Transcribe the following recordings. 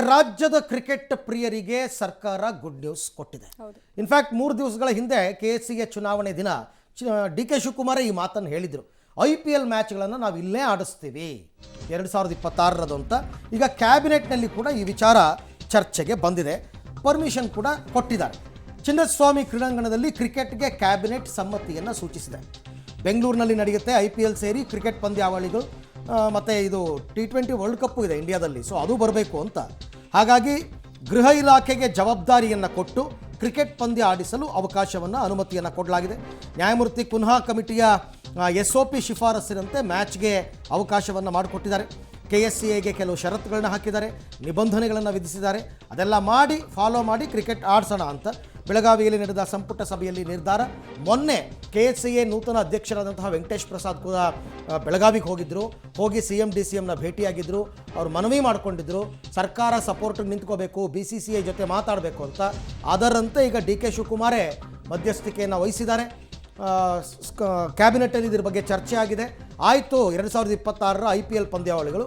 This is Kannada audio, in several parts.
ರಾಜ್ಯದ ಕ್ರಿಕೆಟ್ ಪ್ರಿಯರಿಗೆ ಸರ್ಕಾರ ಗುಡ್ ನ್ಯೂಸ್ ಕೊಟ್ಟಿದೆ. ಇನ್ಫ್ಯಾಕ್ಟ್ 3 ದಿವಸಗಳ ಹಿಂದೆ KSCA ಚುನಾವಣೆ ದಿನ DK ಶಿವಕುಮಾರ್ ಈ ಮಾತನ್ನು ಹೇಳಿದರು. IPL ಮ್ಯಾಚ್ಗಳನ್ನು ನಾವು ಇಲ್ಲೇ ಆಡಿಸ್ತೀವಿ 2026 ಅಂತ. ಈಗ ಕ್ಯಾಬಿನೆಟ್ನಲ್ಲಿ ಕೂಡ ಈ ವಿಚಾರ ಚರ್ಚೆಗೆ ಬಂದಿದೆ. ಪರ್ಮಿಷನ್ ಕೂಡ ಕೊಟ್ಟಿದ್ದಾರೆ. ಚಿನ್ನಸ್ವಾಮಿ ಕ್ರೀಡಾಂಗಣದಲ್ಲಿ ಕ್ರಿಕೆಟ್ಗೆ ಕ್ಯಾಬಿನೆಟ್ ಸಮ್ಮತಿಯನ್ನು ಸೂಚಿಸಿದೆ. ಬೆಂಗಳೂರಿನಲ್ಲಿ ನಡೆಯುತ್ತೆ IPL ಸೇರಿ ಕ್ರಿಕೆಟ್ ಪಂದ್ಯಾವಳಿಗಳು ಮತ್ತು ಇದು T20 ವರ್ಲ್ಡ್ ಕಪ್ಪು ಇದೆ ಇಂಡಿಯಾದಲ್ಲಿ, ಸೊ ಅದು ಬರಬೇಕು ಅಂತ. ಹಾಗಾಗಿ ಗೃಹ ಇಲಾಖೆಗೆ ಜವಾಬ್ದಾರಿಯನ್ನು ಕೊಟ್ಟು ಕ್ರಿಕೆಟ್ ಪಂದ್ಯ ಆಡಿಸಲು ಅನುಮತಿಯನ್ನು ಕೊಡಲಾಗಿದೆ. ನ್ಯಾಯಮೂರ್ತಿ ಕುನ್ಹಾ ಕಮಿಟಿಯ SOP ಶಿಫಾರಸ್ಸಿನಂತೆ ಮ್ಯಾಚ್ಗೆ ಅವಕಾಶವನ್ನು ಮಾಡಿಕೊಟ್ಟಿದ್ದಾರೆ. KSCAಗೆ ಕೆಲವು ಷರತ್ತುಗಳನ್ನ ಹಾಕಿದ್ದಾರೆ, ನಿಬಂಧನೆಗಳನ್ನು ವಿಧಿಸಿದ್ದಾರೆ. ಅದೆಲ್ಲ ಮಾಡಿ ಫಾಲೋ ಮಾಡಿ ಕ್ರಿಕೆಟ್ ಆಡಿಸೋಣ ಅಂತ ಬೆಳಗಾವಿಯಲ್ಲಿ ನಡೆದ ಸಂಪುಟ ಸಭೆಯಲ್ಲಿ ನಿರ್ಧಾರ. ಮೊನ್ನೆ KSCA ನೂತನ ಅಧ್ಯಕ್ಷರಾದಂತಹ ವೆಂಕಟೇಶ್ ಪ್ರಸಾದ್ ಕೂಡ ಬೆಳಗಾವಿಗೆ ಹೋಗಿ CM DCMನ ಭೇಟಿಯಾಗಿದ್ದರು. ಅವರು ಮನವಿ ಮಾಡಿಕೊಂಡಿದ್ದರು, ಸರ್ಕಾರ ಸಪೋರ್ಟಿಗೆ ನಿಂತ್ಕೋಬೇಕು, BCCI ಜೊತೆ ಮಾತಾಡಬೇಕು ಅಂತ. ಅದರಂತೆ ಈಗ DK ಶಿವಕುಮಾರೇ ಮಧ್ಯಸ್ಥಿಕೆಯನ್ನು ವಹಿಸಿದ್ದಾರೆ. ಕ್ಯಾಬಿನೆಟ್ಟಲ್ಲಿ ಇದ್ರ ಬಗ್ಗೆ ಚರ್ಚೆ ಆಗಿದೆ. ಆಯಿತು, 2026 IPL ಪಂದ್ಯಾವಳಿಗಳು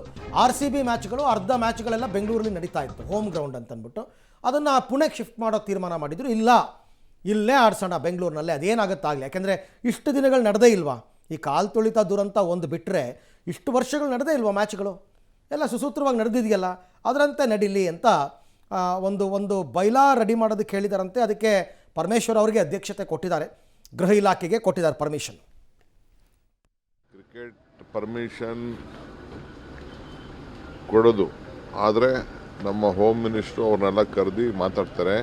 RCB ಮ್ಯಾಚ್ಗಳು ಅರ್ಧ ಮ್ಯಾಚ್ಗಳೆಲ್ಲ ಬೆಂಗಳೂರಲ್ಲಿ ನಡೀತಾ ಇತ್ತು, ಹೋಮ್ ಗ್ರೌಂಡ್ ಅಂತಂದ್ಬಿಟ್ಟು ಅದನ್ನು ಪುಣೆಗೆ ಶಿಫ್ಟ್ ಮಾಡೋ ತೀರ್ಮಾನ ಮಾಡಿದರು. ಇಲ್ಲ, ಇಲ್ಲೇ ಆಡ್ಸೋಣ ಬೆಂಗಳೂರಿನಲ್ಲೇ, ಅದೇನಾಗುತ್ತಾಗಲಿ. ಯಾಕೆಂದರೆ ಇಷ್ಟು ದಿನಗಳು ನಡೆದೇ ಇಲ್ವಾ, ಈ ಕಾಲು ತುಳಿತ ದುರಂತ ಒಂದು ಬಿಟ್ಟರೆ ಇಷ್ಟು ವರ್ಷಗಳು ನಡೆದೇ ಇಲ್ವಾ ಮ್ಯಾಚ್ಗಳು, ಎಲ್ಲ ಸುಸೂತ್ರವಾಗಿ ನಡೆದಿದೆಯಲ್ಲ, ಅದರಂತೆ ನಡೀಲಿ ಅಂತ ಒಂದು ಬೈಲಾ ರೆಡಿ ಮಾಡೋದಕ್ಕೆ ಹೇಳಿದಾರಂತೆ. ಅದಕ್ಕೆ ಪರಮೇಶ್ವರ್ ಅವರಿಗೆ ಅಧ್ಯಕ್ಷತೆ ಕೊಟ್ಟಿದ್ದಾರೆ, ಗೃಹ ಇಲಾಖೆಗೆ ಕೊಟ್ಟಿದ್ದಾರೆ ಪರ್ಮಿಷನ್. ಕ್ರಿಕೆಟ್ ಪರ್ಮಿಷನ್ ಕೊಡೋದು ಆದರೆ ನಮ್ಮ ಹೋಮ್ ಮಿನಿಸ್ಟ್ರು ಅವ್ರನ್ನೆಲ್ಲ ಕರೆದು ಮಾತಾಡ್ತಾರೆ.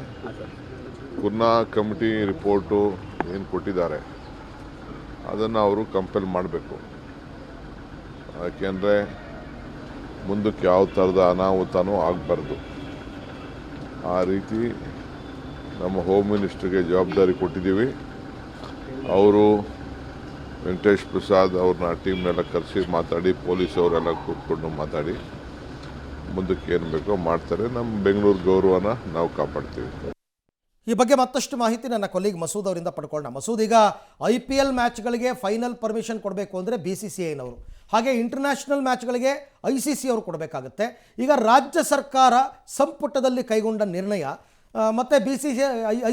ಕುನ್ನಾ ಕಮಿಟಿ ರಿಪೋರ್ಟು ಏನು ಕೊಟ್ಟಿದ್ದಾರೆ ಅದನ್ನು ಅವರು ಕಂಪೇಲ್ ಮಾಡಬೇಕು. ಯಾಕೆಂದರೆ ಮುಂದಕ್ಕೆ ಯಾವ ಥರದ ಅನಾಹುತನೂ ಆಗಬಾರ್ದು. ಆ ರೀತಿ ನಮ್ಮ ಹೋಮ್ ಮಿನಿಸ್ಟ್ರಿಗೆ ಜವಾಬ್ದಾರಿ ಕೊಟ್ಟಿದ್ದೀವಿ. ಅವರು ವೆಂಕಟೇಶ್ ಪ್ರಸಾದ್ ಅವ್ರನ್ನ ಟೀಮ್ನೆಲ್ಲ ಕರೆಸಿ ಮಾತಾಡಿ, ಪೊಲೀಸ್ ಅವರೆಲ್ಲ ಕೂತ್ಕೊಂಡು ಮಾತಾಡಿ ಮುಂದಕ್ಕೆ ಏನು ಬೇಕೋ ಮಾಡ್ತಾರೆ. ನಮ್ಮ ಬೆಂಗಳೂರು ಗೌರವನ ನಾವು ಕಾಪಾಡ್ತೀವಿ. ಈ ಬಗ್ಗೆ ಮತ್ತಷ್ಟು ಮಾಹಿತಿ ನನ್ನ ಕೊಲೀಗ್ ಮಸೂದ್ ಅವರಿಂದ ಪಡ್ಕೊಳ್ಳೋಣ. ಮಸೂದ್, ಈಗ IPL ಮ್ಯಾಚ್ಗಳಿಗೆ ಫೈನಲ್ ಪರ್ಮಿಷನ್ ಕೊಡಬೇಕು ಅಂದರೆ BCCIನವರು, ಹಾಗೆ ಇಂಟರ್ನ್ಯಾಷನಲ್ ಮ್ಯಾಚ್ಗಳಿಗೆ ICC ಅವರು ಕೊಡಬೇಕಾಗುತ್ತೆ. ಈಗ ರಾಜ್ಯ ಸರ್ಕಾರ ಸಂಪುಟದಲ್ಲಿ ಕೈಗೊಂಡ ನಿರ್ಣಯ ಮತ್ತು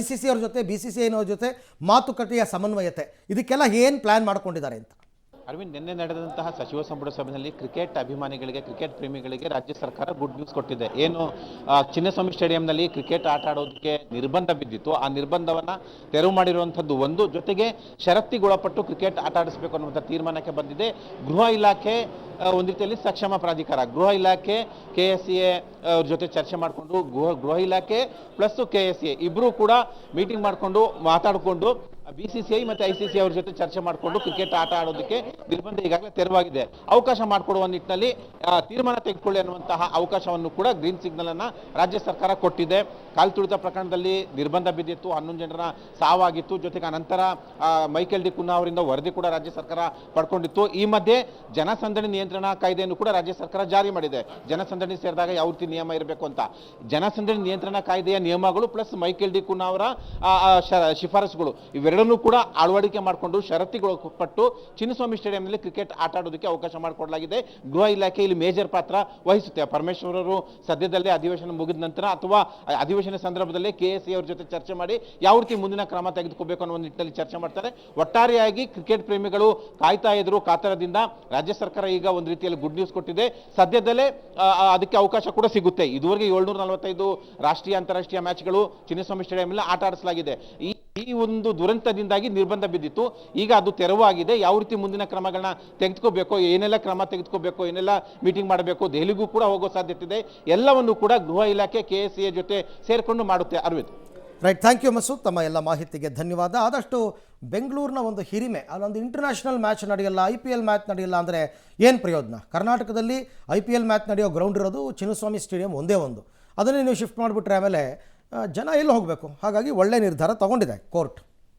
ICC ಅವ್ರ ಜೊತೆ BCCIನವ್ರ ಜೊತೆ ಮಾತುಕತೆಯ ಸಮನ್ವಯತೆ, ಇದಕ್ಕೆಲ್ಲ ಏನು ಪ್ಲ್ಯಾನ್ ಮಾಡ್ಕೊಂಡಿದ್ದಾರೆ ಅಂತ? ಅರವಿಂದ್, ನಿನ್ನೆ ನಡೆದಂತಹ ಸಚಿವ ಸಂಪುಟ ಸಭೆಯಲ್ಲಿ ಕ್ರಿಕೆಟ್ ಅಭಿಮಾನಿಗಳಿಗೆ, ಕ್ರಿಕೆಟ್ ಪ್ರೇಮಿಗಳಿಗೆ ರಾಜ್ಯ ಸರ್ಕಾರ ಗುಡ್ ನ್ಯೂಸ್ ಕೊಟ್ಟಿದೆ. ಏನು ಚಿನ್ನಸ್ವಾಮಿ ಸ್ಟೇಡಿಯಂನಲ್ಲಿ ಕ್ರಿಕೆಟ್ ಆಟ ಆಡೋದಕ್ಕೆ ನಿರ್ಬಂಧ ಬಿದ್ದಿತ್ತು, ಆ ನಿರ್ಬಂಧವನ್ನು ತೆರವು ಮಾಡಿರುವಂಥದ್ದು ಒಂದು, ಜೊತೆಗೆ ಷರತ್ತಿಗೊಳಪಟ್ಟು ಕ್ರಿಕೆಟ್ ಆಟ ಆಡಿಸಬೇಕು ಅನ್ನುವಂಥ ತೀರ್ಮಾನಕ್ಕೆ ಬಂದಿದೆ. ಗೃಹ ಇಲಾಖೆ ಒಂದು ರೀತಿಯಲ್ಲಿ ಸಕ್ಷಮ ಪ್ರಾಧಿಕಾರ. ಗೃಹ ಇಲಾಖೆ KSCA ಅವ್ರ ಜೊತೆ ಚರ್ಚೆ ಮಾಡಿಕೊಂಡು, ಗೃಹ ಇಲಾಖೆ ಪ್ಲಸ್ KSCA ಇಬ್ಬರೂ ಕೂಡ ಮೀಟಿಂಗ್ ಮಾಡಿಕೊಂಡು ಮಾತಾಡಿಕೊಂಡು BCCI ಮತ್ತು ICC ಅವ್ರ ಜೊತೆ ಚರ್ಚೆ ಮಾಡಿಕೊಂಡು ಕ್ರಿಕೆಟ್ ಆಟ ಆಡೋದಕ್ಕೆ ನಿರ್ಬಂಧ ಈಗಾಗಲೇ ತೆರವಾಗಿದೆ. ಅವಕಾಶ ಮಾಡಿಕೊಡುವ ನಿಟ್ಟಿನಲ್ಲಿ ತೀರ್ಮಾನ ತೆಗೆದುಕೊಳ್ಳಿ ಅನ್ನುವಂತಹ ಅವಕಾಶವನ್ನು ಕೂಡ ಗ್ರೀನ್ ಸಿಗ್ನಲ್ ಅನ್ನು ರಾಜ್ಯ ಸರ್ಕಾರ ಕೊಟ್ಟಿದೆ. ಕಾಲು ತುಳಿತ ಪ್ರಕರಣದಲ್ಲಿ ನಿರ್ಬಂಧ ಬಿದ್ದಿತ್ತು, 11 ಜನರ ಸಾವಾಗಿತ್ತು. ಜೊತೆಗೆ ಅನಂತರ ಮೈಕೆಲ್ ಡಿ ಕುನ್ನಾ ಅವರಿಂದ ವರದಿ ಕೂಡ ರಾಜ್ಯ ಸರ್ಕಾರ ಪಡ್ಕೊಂಡಿತ್ತು. ಈ ಮಧ್ಯೆ ಜನಸಂದಣಿ ನಿಯಂತ್ರಣ ಕಾಯ್ದೆಯನ್ನು ಕೂಡ ರಾಜ್ಯ ಸರ್ಕಾರ ಜಾರಿ ಮಾಡಿದೆ. ಜನಸಂದಣಿ ಸೇರಿದಾಗ ಯಾವ ರೀತಿ ನಿಯಮ ಇರಬೇಕು ಅಂತ. ಜನಸಂದಣಿ ನಿಯಂತ್ರಣ ಕಾಯ್ದೆಯ ನಿಯಮಗಳು ಪ್ಲಸ್ ಮೈಕೆಲ್ ಡಿ ಕುನ್ನಾ ಅವರ ಶಿಫಾರಸುಗಳು ಇವೆರಡನ್ನೂ ಕೂಡ ಅಳವಡಿಕೆ ಮಾಡಿಕೊಂಡು ಷರತ್ತಿಗಳು ಪಟ್ಟು ಚಿನ್ನಸ್ವಾಮಿ ಸ್ಟೇಡಿಯಂನಲ್ಲಿ ಕ್ರಿಕೆಟ್ ಆಟ ಆಡೋದಕ್ಕೆ ಅವಕಾಶ ಮಾಡಿಕೊಡಲಾಗಿದೆ. ಗೃಹ ಇಲಾಖೆ ಇಲ್ಲಿ ಮೇಜರ್ ಪಾತ್ರ ವಹಿಸುತ್ತೆ. ಪರಮೇಶ್ವರ್ ಅವರು ಸದ್ಯದಲ್ಲೇ ಅಧಿವೇಶನ ಮುಗಿದ ನಂತರ ಅಥವಾ ಅಧಿವೇಶನ ಸಂದರ್ಭದಲ್ಲಿ KSCA ಅವ್ರ ಜೊತೆ ಚರ್ಚೆ ಮಾಡಿ ಯಾವ ರೀತಿ ಮುಂದಿನ ಕ್ರಮ ತೆಗೆದುಕೋಬೇಕು ಅನ್ನೋ ನಿಟ್ಟಿನಲ್ಲಿ ಚರ್ಚೆ ಮಾಡ್ತಾರೆ. ಒಟ್ಟಾರೆಯಾಗಿ ಕ್ರಿಕೆಟ್ ಪ್ರೇಮಿಗಳು ಕಾಯ್ತಾ ಇದ್ರು ಕಾತರದಿಂದ. ರಾಜ್ಯ ಸರ್ಕಾರ ಈಗ ಒಂದು ರೀತಿಯಲ್ಲಿ ಗುಡ್ ನ್ಯೂಸ್ ಕೊಟ್ಟಿದೆ. ಸದ್ಯದಲ್ಲೇ ಅದಕ್ಕೆ ಅವಕಾಶ ಕೂಡ ಸಿಗುತ್ತೆ. ಇದುವರೆಗೆ 745 ರಾಷ್ಟ್ರೀಯ ಅಂತಾರಾಷ್ಟ್ರೀಯ ಮ್ಯಾಚ್ಗಳು ಚಿನ್ನಸ್ವಾಮಿ ಸ್ಟೇಡಿಯಂನಲ್ಲಿ ಆಟ ಆಡಿಸಲಾಗಿದೆ. ಈ ಒಂದು ದುರಂತದಿಂದಾಗಿ ನಿರ್ಬಂಧ ಬಿದ್ದಿತ್ತು, ಈಗ ಅದು ತೆರವಾಗಿದೆ. ಯಾವ ರೀತಿ ಮುಂದಿನ ಕ್ರಮಗಳನ್ನ ತೆಗೆದುಕೋಬೇಕು, ಏನೆಲ್ಲ ಕ್ರಮ ತೆಗೆದುಕೋಬೇಕು, ಏನೆಲ್ಲ ಮೀಟಿಂಗ್ ಮಾಡಬೇಕು, ದೆಹಲಿಗೂ ಕೂಡ ಹೋಗೋ ಸಾಧ್ಯತೆ ಇದೆ. ಎಲ್ಲವನ್ನು ಕೂಡ ಗೃಹ ಇಲಾಖೆ KSCA ಜೊತೆ ಸೇರಿಕೊಂಡು ಮಾಡುತ್ತೆ. Aravind, right, thank you Masood, ತಮ್ಮ ಎಲ್ಲ ಮಾಹಿತಿಗೆ ಧನ್ಯವಾದ. ಆದಷ್ಟು ಬೆಂಗಳೂರಿನ ಒಂದು ಹಿರಿಮೆ, ಅಲ್ಲೊಂದು ಇಂಟರ್ನ್ಯಾಷನಲ್ ಮ್ಯಾಚ್ ನಡೆಯಲ್ಲ, IPL ಮ್ಯಾಚ್ ನಡೆಯಲ್ಲ ಅಂದರೆ ಏನು ಪ್ರಯೋಜನ? ಕರ್ನಾಟಕದಲ್ಲಿ IPL ಮ್ಯಾಚ್ ನಡೆಯೋ ಗ್ರೌಂಡ್ ಇರೋದು ಚಿನ್ನಸ್ವಾಮಿ ಸ್ಟೇಡಿಯಂ ಒಂದೇ ಒಂದು. ಅದನ್ನೇ ನೀವು ಶಿಫ್ಟ್ ಮಾಡಿಬಿಟ್ರೆ ಆಮೇಲೆ ಜನ ಎಲ್ಲಿ ಹೋಗಬೇಕು? ಹಾಗಾಗಿ ಒಳ್ಳೆ ನಿರ್ಧಾರ ತಗೊಂಡಿದೆ ಕೋರ್ಟ್.